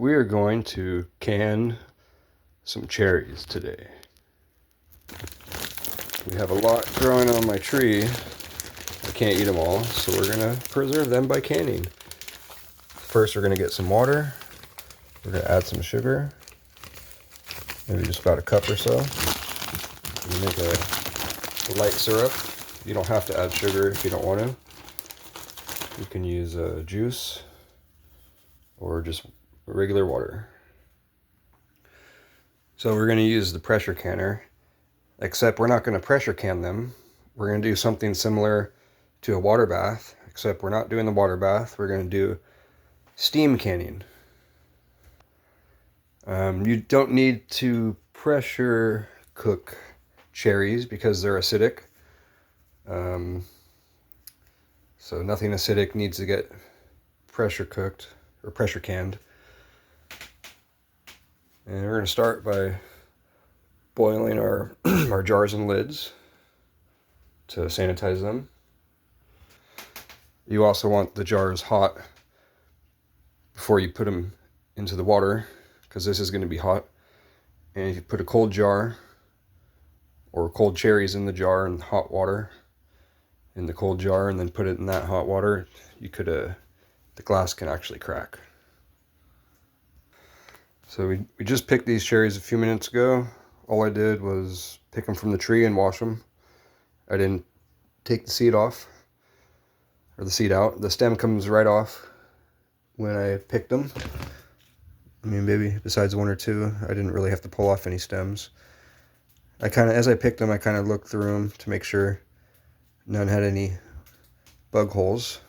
We are going to can some cherries today. We have a lot growing on my tree. I can't eat them all, so we're going to preserve them by canning. First, we're going to get some water. We're going to add some sugar, maybe just about a cup or so. You make a light syrup. You don't have to add sugar if you don't want to. You can use juice or just regular water. So we're going to use the pressure canner, except we're not going to pressure can them. We're going to do something similar to a water bath, except we're not doing the water bath. We're going to do steam canning. You don't need to pressure cook cherries because they're acidic. So nothing acidic needs to get pressure cooked or pressure canned. And we're going to start by boiling our, our jars and lids to sanitize them. You also want the jars hot before you put them into the water, because this is going to be hot. And if you put a cold jar or cold cherries in the jar in hot water in the cold jar and then put it in that hot water, you could the glass can actually crack. So we just picked these cherries a few minutes ago. All I did was pick them from the tree and wash them. I didn't take the seed off, or the seed out. The stem comes right off when I picked them. I mean, maybe besides one or two, I didn't really have to pull off any stems. As I picked them, I kind of looked through them to make sure none had any bug holes.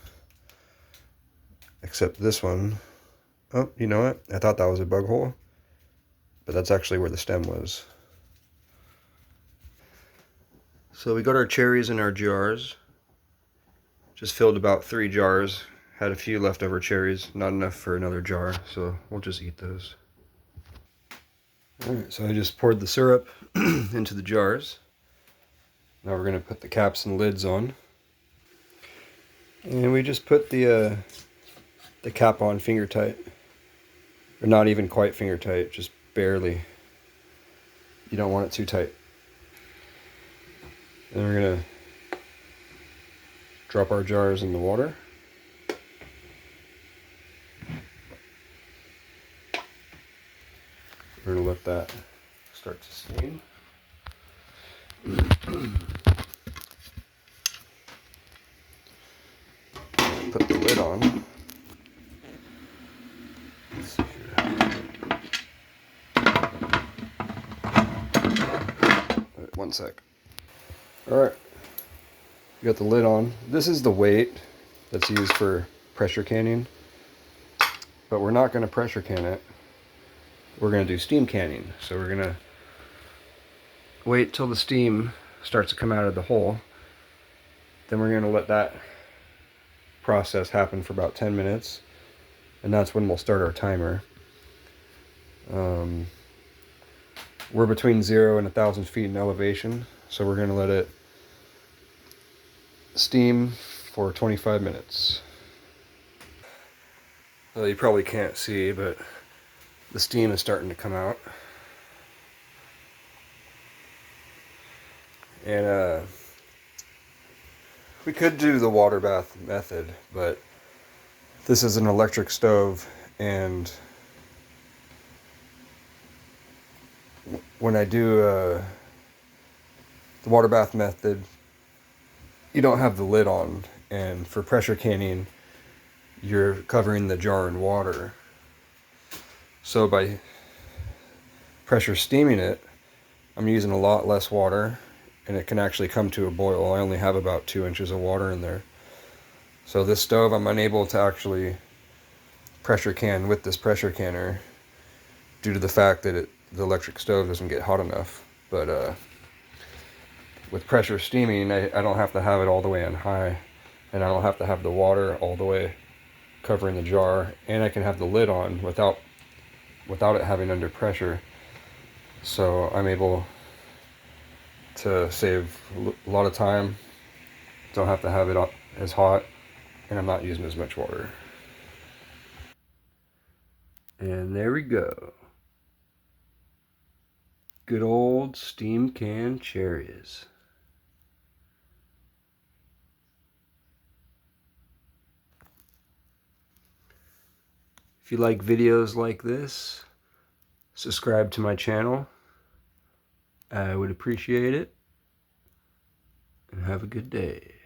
Except this one. Oh, you know what? I thought that was a bug hole, but that's actually where the stem was. So we got our cherries in our jars. Just filled about 3 jars. Had a few leftover cherries, not enough for another jar, so we'll just eat those. Alright, so I just poured the syrup into the jars. Now we're going to put the caps and lids on. And we just put the cap on finger tight. Or not even quite finger tight, just barely. You don't want it too tight. Then we're going to drop our jars in the water. We're going to let that start to steam. Put the lid on. Let's see here. Wait, one sec. Alright, you got the lid on. This is the weight that's used for pressure canning, but we're not going to pressure can it. We're going to do steam canning. So we're going to wait till the steam starts to come out of the hole. Then we're going to let that process happen for about 10 minutes, and that's when we'll start our timer. We're between 0 and 1,000 feet in elevation, so we're going to let it steam for 25 minutes. Well, you probably can't see, but the steam is starting to come out. And we could do the water bath method, but this is an electric stove, and when I do the water bath method, you don't have the lid on, and for pressure canning, you're covering the jar in water. So by pressure steaming it, I'm using a lot less water, and it can actually come to a boil. I only have about 2 inches of water in there. So this stove, I'm unable to actually pressure can with this pressure canner due to the fact that the electric stove doesn't get hot enough. But with pressure steaming, I don't have to have it all the way on high, and I don't have to have the water all the way covering the jar, and I can have the lid on without it having under pressure. So I'm able to save a lot of time, don't have to have it as hot, and I'm not using as much water. And there we go. Good old steam can cherries. If you like videos like this, subscribe to my channel. I would appreciate it. And have a good day.